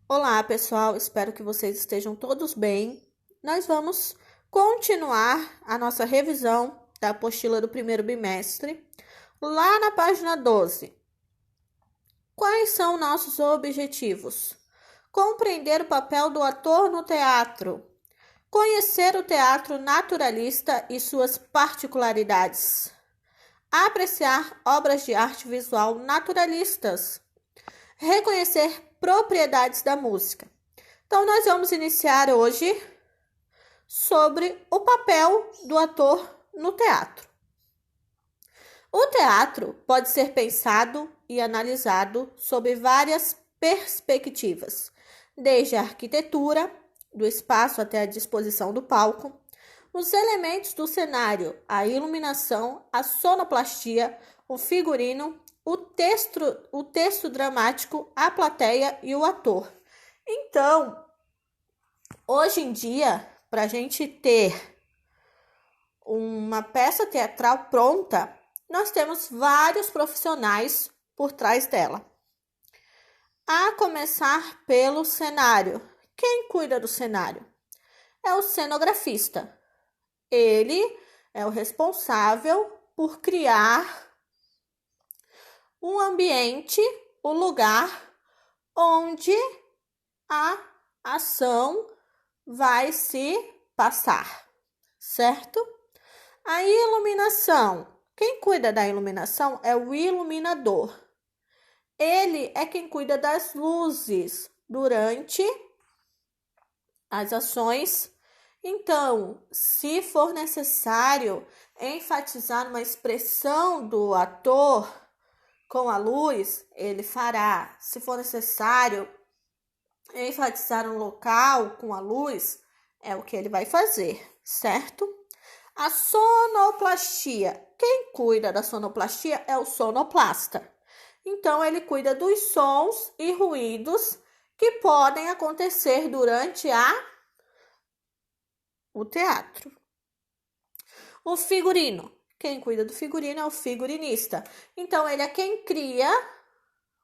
Olá, pessoal, espero que vocês estejam todos bem. Nós vamos continuar a nossa revisão da apostila do primeiro bimestre, lá na página 12. Quais são nossos objetivos? Compreender o papel do ator no teatro, conhecer o teatro naturalista e suas particularidades, apreciar obras de arte visual naturalistas, reconhecer propriedades da música. Então, nós vamos iniciar hoje sobre o papel do ator no teatro. O teatro pode ser pensado e analisado sob várias perspectivas, desde a arquitetura, do espaço até a disposição do palco, os elementos do cenário, a iluminação, a sonoplastia, o figurino, o texto dramático, a plateia e o ator. Então, hoje em dia, para a gente ter uma peça teatral pronta, nós temos vários profissionais por trás dela. A começar pelo cenário. Quem cuida do cenário? É o cenografista. Ele é o responsável por criar um ambiente, o lugar onde a ação vai se passar, certo? A iluminação. Quem cuida da iluminação é o iluminador. Ele é quem cuida das luzes durante as ações. Então, se for necessário enfatizar uma expressão do ator com a luz, ele fará. Se for necessário enfatizar um local com a luz, é o que ele vai fazer, certo? A sonoplastia. Quem cuida da sonoplastia é o sonoplasta. Então, ele cuida dos sons e ruídos que podem acontecer durante o teatro. O figurino. Quem cuida do figurino é o figurinista. Então, ele é quem cria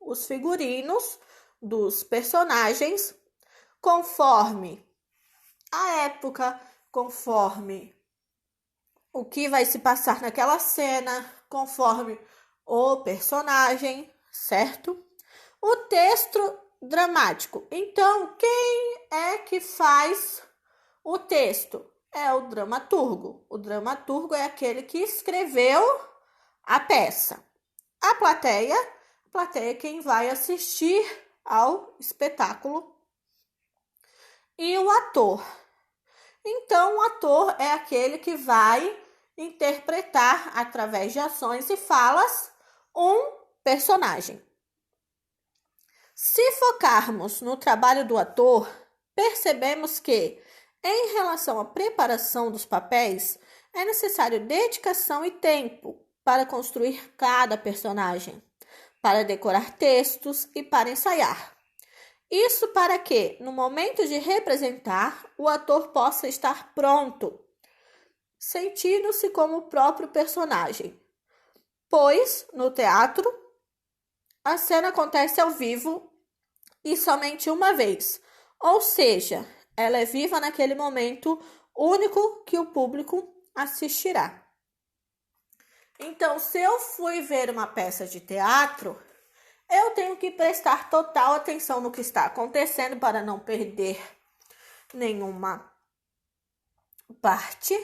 os figurinos dos personagens conforme a época, conforme o que vai se passar naquela cena, conforme o personagem, certo? O texto dramático. Então, quem é que faz o texto? É o dramaturgo. O dramaturgo é aquele que escreveu a peça. A plateia é quem vai assistir ao espetáculo. E o ator. Então, o ator é aquele que vai interpretar, através de ações e falas, um personagem. Se focarmos no trabalho do ator, percebemos que, em relação à preparação dos papéis, é necessário dedicação e tempo para construir cada personagem, para decorar textos e para ensaiar. Isso para que, no momento de representar, o ator possa estar pronto, sentindo-se como o próprio personagem. Pois, no teatro, a cena acontece ao vivo e somente uma vez. Ou seja, ela é viva naquele momento único que o público assistirá. Então, se eu fui ver uma peça de teatro, eu tenho que prestar total atenção no que está acontecendo para não perder nenhuma parte.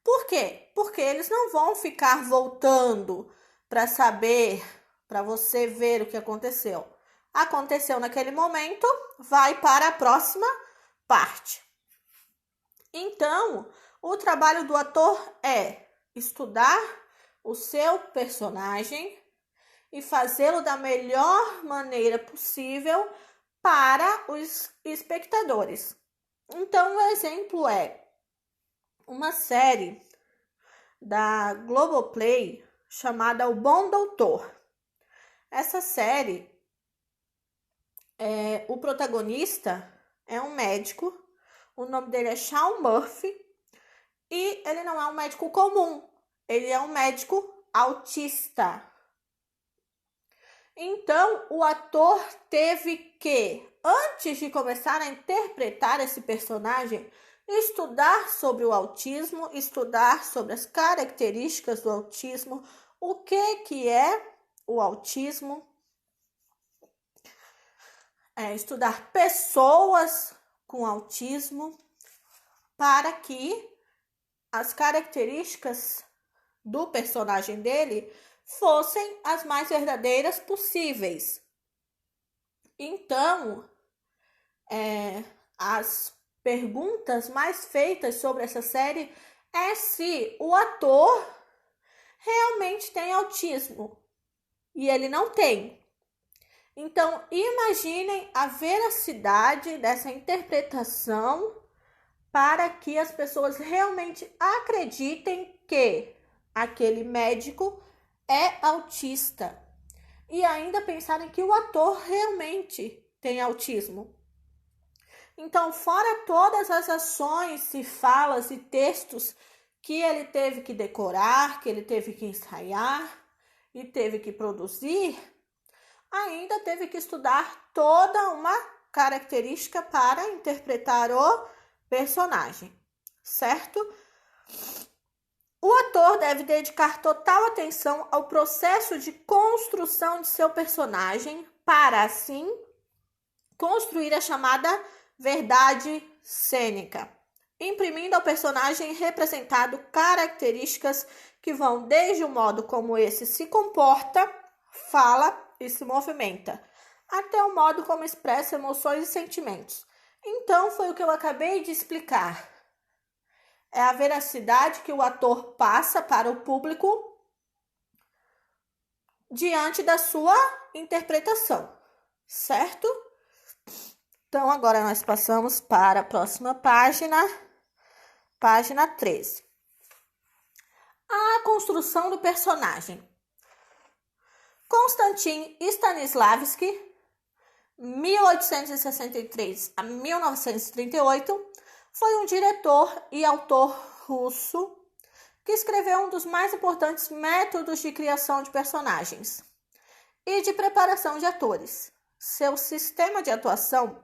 Por quê? Porque eles não vão ficar voltando para saber, para você ver o que aconteceu. Aconteceu naquele momento, vai para a próxima parte. Então, o trabalho do ator é estudar o seu personagem e fazê-lo da melhor maneira possível para os espectadores. Então, o exemplo é uma série da Globoplay chamada O Bom Doutor. Essa série, o protagonista é um médico, o nome dele é Sean Murphy, e ele não é um médico comum, ele é um médico autista. Então, o ator teve que, antes de começar a interpretar esse personagem, estudar sobre o autismo, estudar sobre as características do autismo, o que é o autismo, estudar pessoas com autismo, para que as características do personagem dele fossem as mais verdadeiras possíveis. Então, as perguntas mais feitas sobre essa série é se o ator realmente tem autismo. E ele não tem. Então, imaginem a veracidade dessa interpretação para que as pessoas realmente acreditem que aquele médico é autista. E ainda pensarem que o ator realmente tem autismo. Então, fora todas as ações e falas e textos que ele teve que decorar, que ele teve que ensaiar e teve que produzir, ainda teve que estudar toda uma característica para interpretar o personagem, certo? O ator deve dedicar total atenção ao processo de construção de seu personagem para, assim, construir a chamada verdade cênica, imprimindo ao personagem representado características que vão desde o modo como esse se comporta, fala e se movimenta, até o modo como expressa emoções e sentimentos. Então, foi o que eu acabei de explicar. É a veracidade que o ator passa para o público diante da sua interpretação, certo? Então, agora nós passamos para a próxima página, página 13. A construção do personagem. Konstantin Stanislavski, 1863 a 1938, foi um diretor e autor russo que escreveu um dos mais importantes métodos de criação de personagens e de preparação de atores. Seu sistema de atuação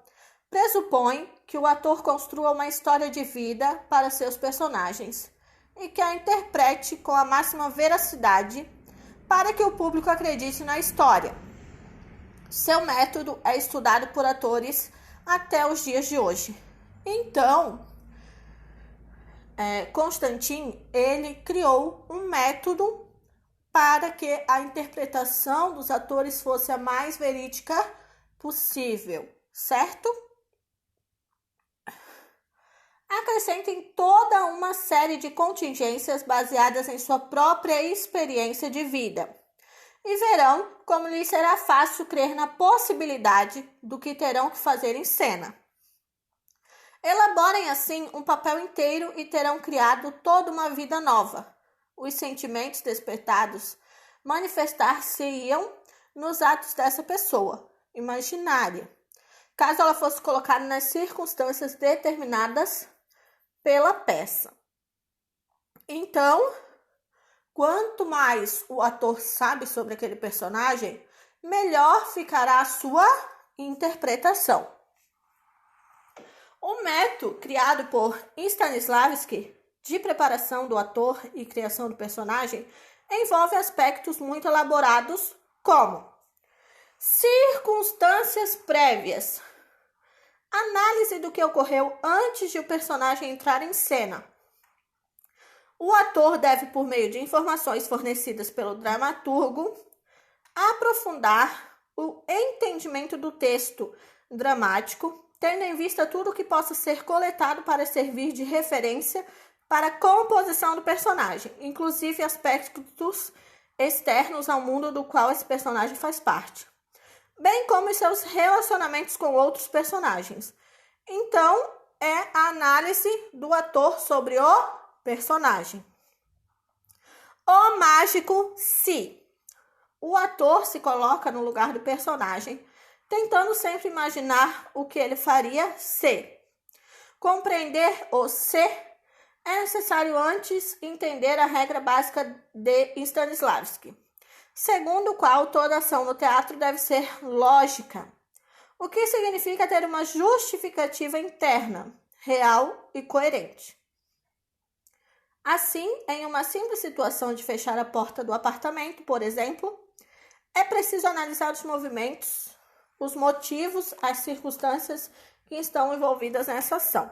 pressupõe que o ator construa uma história de vida para seus personagens e que a interprete com a máxima veracidade para que o público acredite na história. Seu método é estudado por atores até os dias de hoje. Então, Konstantin, ele criou um método para que a interpretação dos atores fosse a mais verídica possível, certo? Acrescentem toda uma série de contingências baseadas em sua própria experiência de vida e verão como lhes será fácil crer na possibilidade do que terão que fazer em cena. Elaborem assim um papel inteiro e terão criado toda uma vida nova. Os sentimentos despertados manifestar-se-iam nos atos dessa pessoa imaginária, caso ela fosse colocada nas circunstâncias determinadas pela peça. Então, quanto mais o ator sabe sobre aquele personagem, melhor ficará a sua interpretação. O método criado por Stanislavski de preparação do ator e criação do personagem envolve aspectos muito elaborados como circunstâncias prévias, análise do que ocorreu antes de o personagem entrar em cena. O ator deve, por meio de informações fornecidas pelo dramaturgo, aprofundar o entendimento do texto dramático, tendo em vista tudo o que possa ser coletado para servir de referência para a composição do personagem, inclusive aspectos externos ao mundo do qual esse personagem faz parte, bem como os seus relacionamentos com outros personagens. Então, é a análise do ator sobre o personagem. O mágico se. O ator se coloca no lugar do personagem, tentando sempre imaginar o que ele faria se. Compreender o se é necessário antes entender a regra básica de Stanislavski. segundo o qual toda ação no teatro deve ser lógica, o que significa ter uma justificativa interna, real e coerente. Assim, em uma simples situação de fechar a porta do apartamento, por exemplo, é preciso analisar os movimentos, os motivos, as circunstâncias que estão envolvidas nessa ação.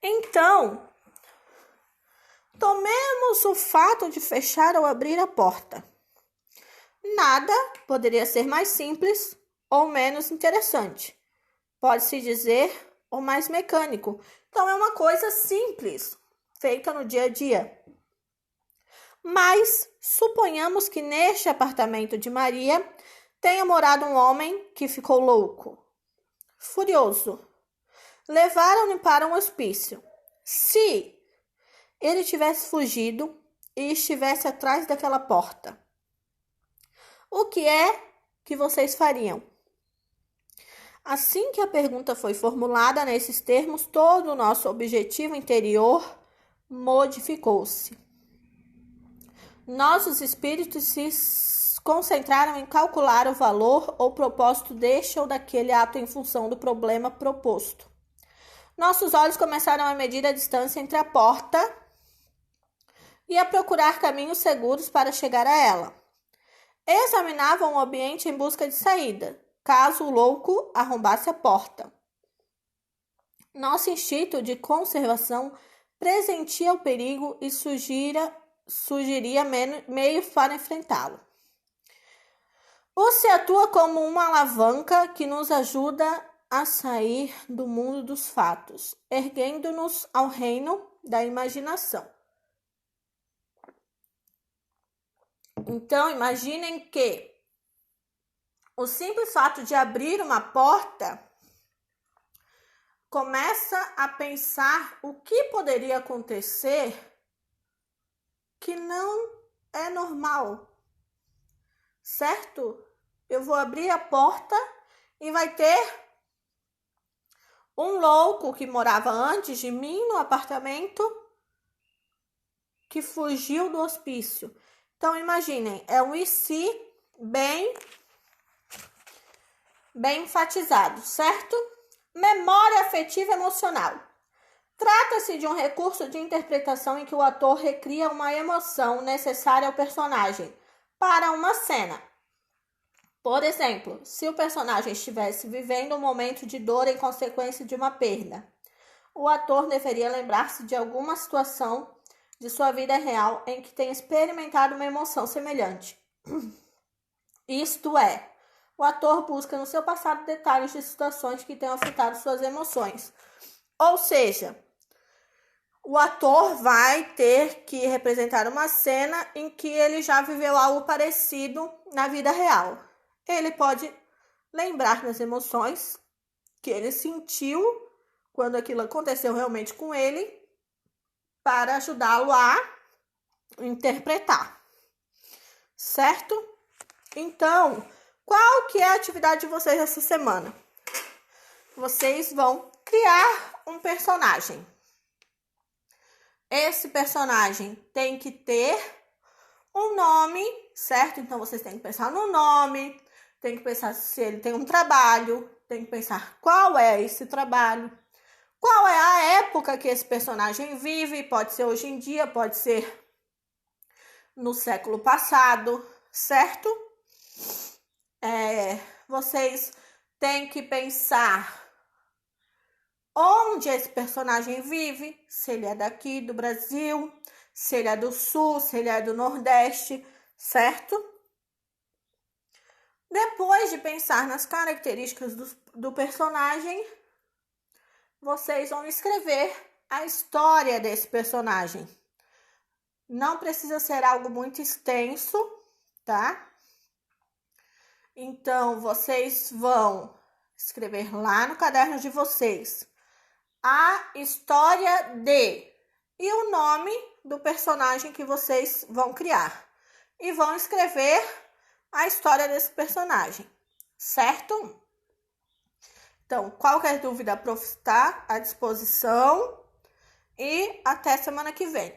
Então, tomemos o fato de fechar ou abrir a porta. Nada poderia ser mais simples ou menos interessante. Pode-se dizer, ou mais mecânico. Então, é uma coisa simples, feita no dia a dia. Mas suponhamos que neste apartamento de Maria tenha morado um homem que ficou louco, furioso. Levaram-no para um hospício. Se ele tivesse fugido e estivesse atrás daquela porta, o que é que vocês fariam? Assim que a pergunta foi formulada nesses termos, todo o nosso objetivo interior modificou-se. Nossos espíritos se concentraram em calcular o valor ou propósito deste ou daquele ato em função do problema proposto. Nossos olhos começaram a medir a distância entre a porta e a procurar caminhos seguros para chegar a ela. Examinavam o ambiente em busca de saída, caso o louco arrombasse a porta. Nosso instinto de conservação presentia o perigo e sugeria meios para enfrentá-lo. O se atua como uma alavanca que nos ajuda a sair do mundo dos fatos, erguendo-nos ao reino da imaginação. Então, imaginem que o simples fato de abrir uma porta começa a pensar o que poderia acontecer que não é normal, certo? Eu vou abrir a porta e vai ter um louco que morava antes de mim no apartamento que fugiu do hospício. Então, imaginem, é um e se bem enfatizado, certo? Memória afetiva emocional. Trata-se de um recurso de interpretação em que o ator recria uma emoção necessária ao personagem para uma cena. Por exemplo, se o personagem estivesse vivendo um momento de dor em consequência de uma perda, o ator deveria lembrar-se de alguma situação de sua vida real em que tenha experimentado uma emoção semelhante. Isto é, o ator busca no seu passado detalhes de situações que tenham afetado suas emoções. Ou seja, o ator vai ter que representar uma cena em que ele já viveu algo parecido na vida real. Ele pode lembrar das emoções que ele sentiu quando aquilo aconteceu realmente com ele, para ajudá-lo a interpretar, certo? Então, qual que é a atividade de vocês essa semana? Vocês vão criar um personagem. Esse personagem tem que ter um nome, certo? Então, vocês têm que pensar no nome, tem que pensar se ele tem um trabalho, tem que pensar qual é esse trabalho, qual é a época que esse personagem vive, pode ser hoje em dia, pode ser no século passado, certo? Vocês têm que pensar onde esse personagem vive, se ele é daqui do Brasil, se ele é do Sul, se ele é do Nordeste, certo? Depois de pensar nas características do personagem, vocês vão escrever a história desse personagem. Não precisa ser algo muito extenso, tá? Então, vocês vão escrever lá no caderno de vocês a história e o nome do personagem que vocês vão criar. E vão escrever a história desse personagem, certo? Então, qualquer dúvida, a prof está à disposição e até semana que vem.